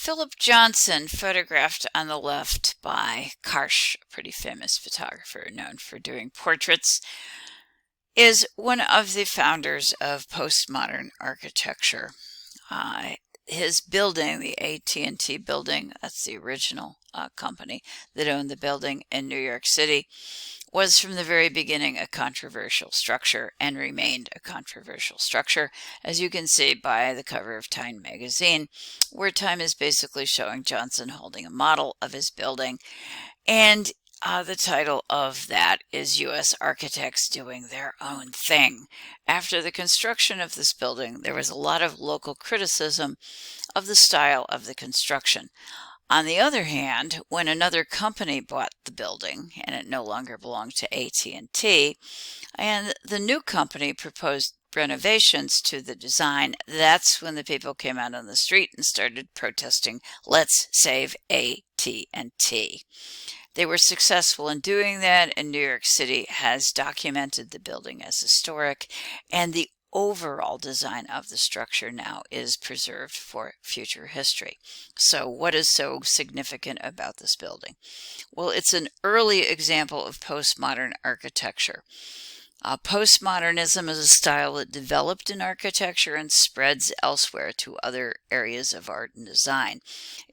Philip Johnson, photographed on the left by Karsh, a pretty famous photographer known for doing portraits, is one of the founders of postmodern architecture. Uh, his building, the AT&T building, that's the original company that owned the building in New York City, was from the very beginning a controversial structure and remained a controversial structure, as you can see by the cover of Time magazine, where Time is basically showing Johnson holding a model of his building. And the title of that is U.S. Architects Doing Their Own Thing. After the construction of this building, there was a lot of local criticism of the style of the construction. On the other hand, when another company bought the building and it no longer belonged to AT&T, and the new company proposed renovations to the design, that's when the people came out on the street and started protesting, "Let's save AT&T." They were successful in doing that, and New York City has documented the building as historic, and the overall design of the structure now is preserved for future history. So what is so significant about this building? Well, it's an early example of postmodern architecture. Postmodernism is a style that developed in architecture and spreads elsewhere to other areas of art and design.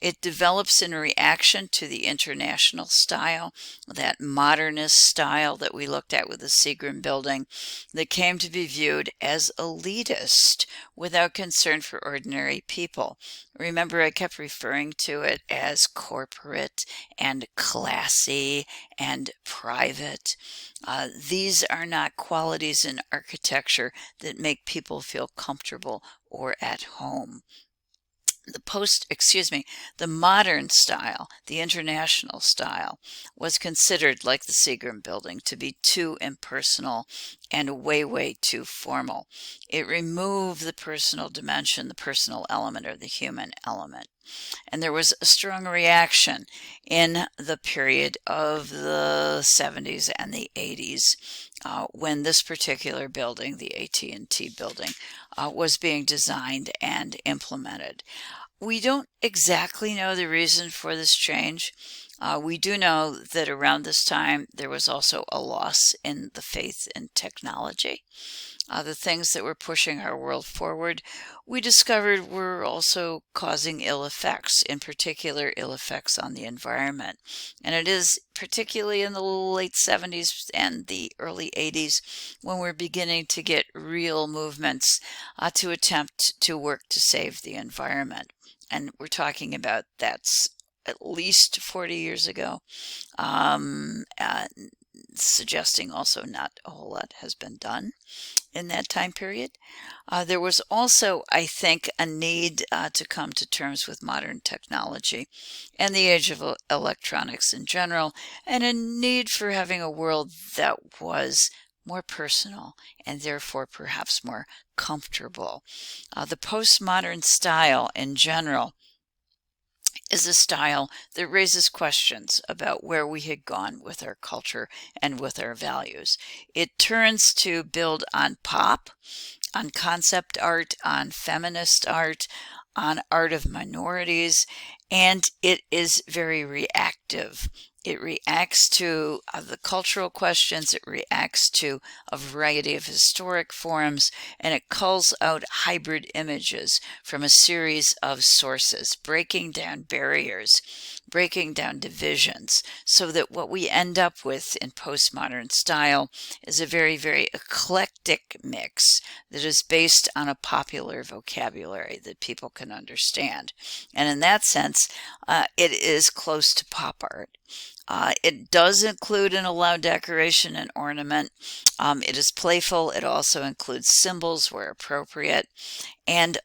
It develops in reaction to the international style, that modernist style that we looked at with the Seagram building, that came to be viewed as elitist without concern for ordinary people. Remember, I kept referring to it as corporate and classy and private. These are not qualities in architecture that make people feel comfortable or at home. The modern style, the international style, was considered, like the Seagram building, to be too impersonal and way too formal. It removed the personal dimension, the personal element, or the human element. And there was a strong reaction in the period of the 70s and the 80s when this particular building, the AT&T building, was being designed and implemented. We don't exactly know the reason for this change. We do know that around this time there was also a loss in the faith in technology. The things that were pushing our world forward, we discovered were also causing ill effects, in particular ill effects on the environment. And it is particularly in the late 70s and the early 80s when we're beginning to get real movements to attempt to work to save the environment. And we're talking about that's at least 40 years ago. Suggesting also not a whole lot has been done in that time period. There was also, I think, a need to come to terms with modern technology and the age of electronics in general, and a need for having a world that was more personal and therefore perhaps more comfortable. The postmodern style in general is a style that raises questions about where we had gone with our culture and with our values. It turns to build on pop, on concept art, on feminist art, on art of minorities, and it is very reactive. It reacts to the cultural questions, it reacts to a variety of historic forms, and it culls out hybrid images from a series of sources, breaking down barriers, breaking down divisions, so that what we end up with in postmodern style is a very eclectic mix that is based on a popular vocabulary that people can understand. And in that sense, it is close to pop art. It does include and allow decoration and ornament. It is playful. It also includes symbols where appropriate. And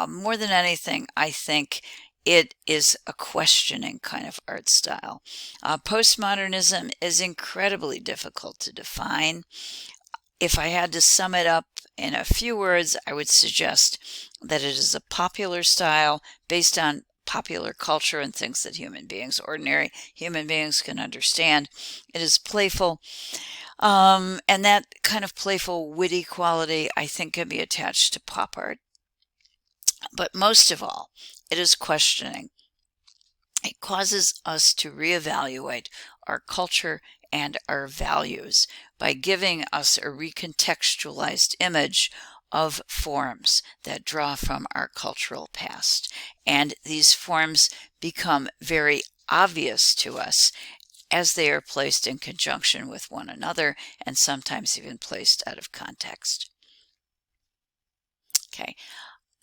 more than anything, I think it is a questioning kind of art style. Postmodernism is incredibly difficult to define. If I had to sum it up in a few words, I would suggest that it is a popular style based on popular culture and things that ordinary human beings can understand. It is playful, and that kind of playful, witty quality, I think, can be attached to pop art. But most of all, it is questioning. It causes us to reevaluate our culture and our values by giving us a recontextualized image of forms that draw from our cultural past. And these forms become very obvious to us as they are placed in conjunction with one another and sometimes even placed out of context. Okay.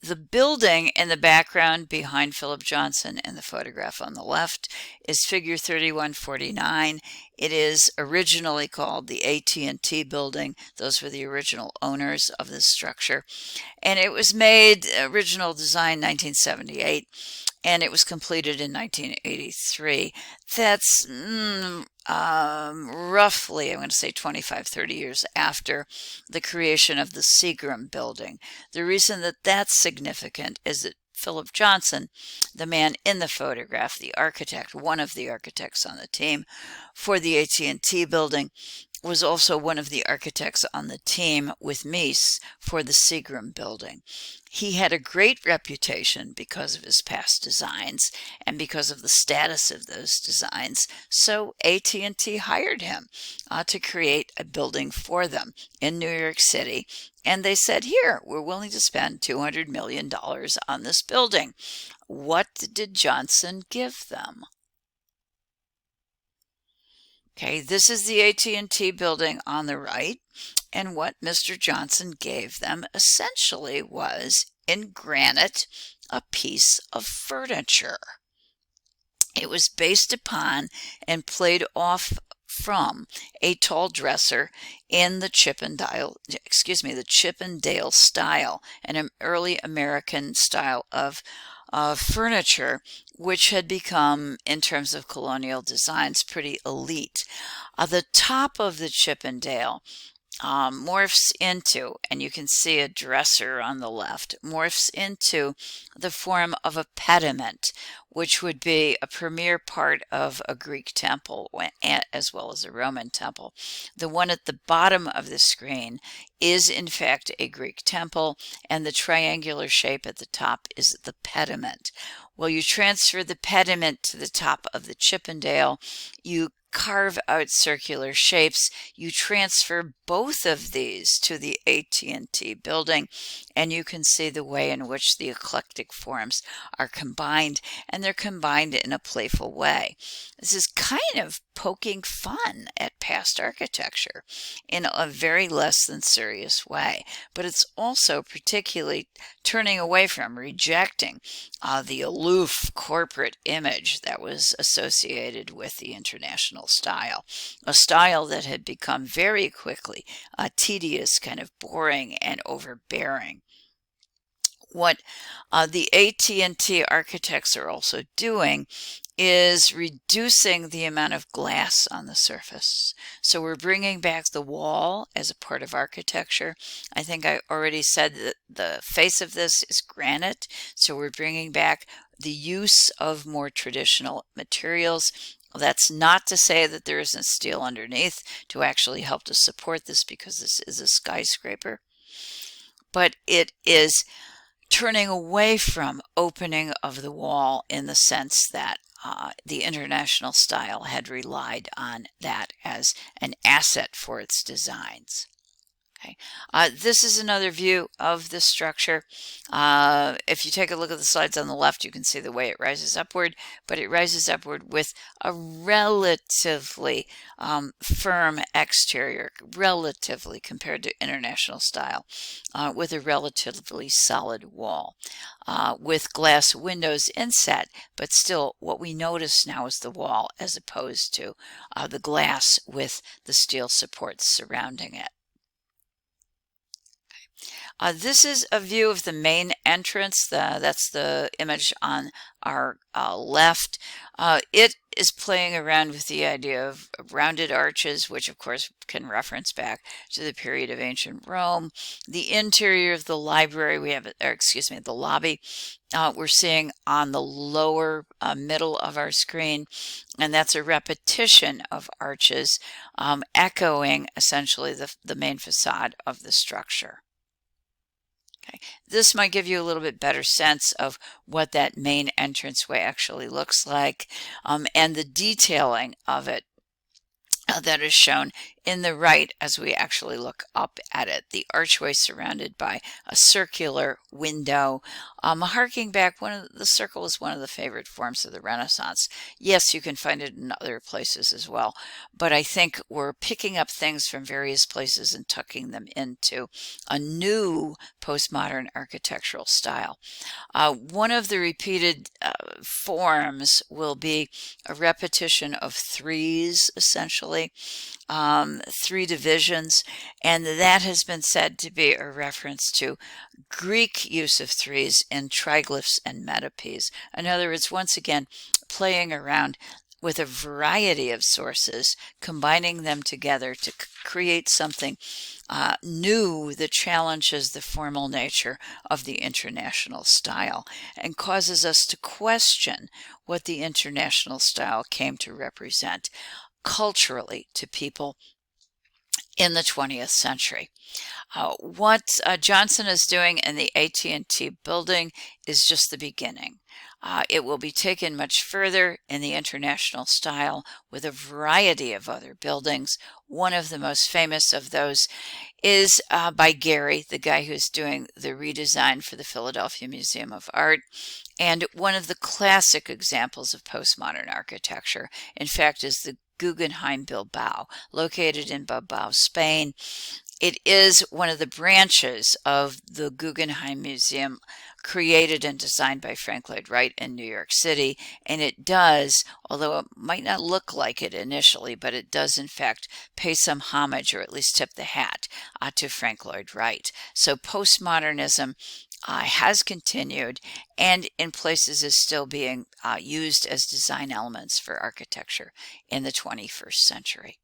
The building in the background behind Philip Johnson in the photograph on the left is figure 3149. It is originally called the AT&T building. Those were the original owners of this structure. And it was made, original design 1978, and it was completed in 1983. That's roughly, I'm going to say 25, 30 years after the creation of the Seagram building. The reason that that's significant is that Philip Johnson, the man in the photograph, the architect, one of the architects on the team for the AT&T building, was also one of the architects on the team with Mies for the Seagram building. He had a great reputation because of his past designs and because of the status of those designs, so AT&T hired him to create a building for them in New York City, and they said, here, we're willing to spend $200 million on this building. What did Johnson give them? Okay, this is the AT&T building on the right, and what Mr. Johnson gave them essentially was, in granite, a piece of furniture. It was based upon and played off from a tall dresser in the Chippendale style, an early American style of furniture, which had become, in terms of colonial designs, pretty elite. The top of the Chippendale morphs into, and you can see a dresser on the left, morphs into the form of a pediment, which would be a premier part of a Greek temple as well as a Roman temple. The one at the bottom of the screen is in fact a Greek temple, and the triangular shape at the top is the pediment. Well, you transfer the pediment to the top of the Chippendale, you carve out circular shapes, you transfer both of these to the AT&T building, and you can see the way in which the eclectic forms are combined, and they're combined in a playful way. This is kind of poking fun at past architecture in a very less than serious way, but it's also particularly turning away from, rejecting the aloof corporate image that was associated with the international style, a style that had become very quickly tedious, kind of boring and overbearing. What the AT&T architects are also doing is reducing the amount of glass on the surface. So we're bringing back the wall as a part of architecture. I think I already said that the face of this is granite, so we're bringing back the use of more traditional materials. That's not to say that there isn't steel underneath to actually help to support this, because this is a skyscraper, but it is turning away from opening of the wall in the sense that the international style had relied on that as an asset for its designs. Okay. This is another view of the structure. If you take a look at the slides on the left, you can see the way it rises upward, but it rises upward with a relatively firm exterior, relatively compared to international style, with a relatively solid wall, with glass windows inset, but still what we notice now is the wall as opposed to the glass with the steel supports surrounding it. This is a view of the main entrance. That's the image on our left. It is playing around with the idea of rounded arches, which of course can reference back to the period of ancient Rome. The interior of the library, we have, or excuse me, the lobby, we're seeing on the lower middle of our screen, and that's a repetition of arches echoing essentially the main facade of the structure. Okay, this might give you a little bit better sense of what that main entranceway actually looks like, and the detailing of it that is shown in the right as we actually look up at it. The archway surrounded by a circular window. Harking back, the circle is one of the favorite forms of the Renaissance. Yes, you can find it in other places as well, but I think we're picking up things from various places and tucking them into a new postmodern architectural style. One of the repeated forms will be a repetition of threes, essentially, three divisions, and that has been said to be a reference to Greek use of threes in triglyphs and metopes. In other words, once again, playing around with a variety of sources, combining them together to create something new that challenges the formal nature of the international style and causes us to question what the international style came to represent culturally to people in the 20th century. What Johnson is doing in the AT&T building is just the beginning. It will be taken much further in the international style with a variety of other buildings. One of the most famous of those is by Gehry, the guy who's doing the redesign for the Philadelphia Museum of Art, and one of the classic examples of postmodern architecture, in fact, is the Guggenheim Bilbao, located in Bilbao, Spain. It is one of the branches of the Guggenheim Museum created and designed by Frank Lloyd Wright in New York City. And it does, although it might not look like it initially, but it does in fact pay some homage or at least tip the hat to Frank Lloyd Wright. So postmodernism has continued and in places is still being used as design elements for architecture in the 21st century.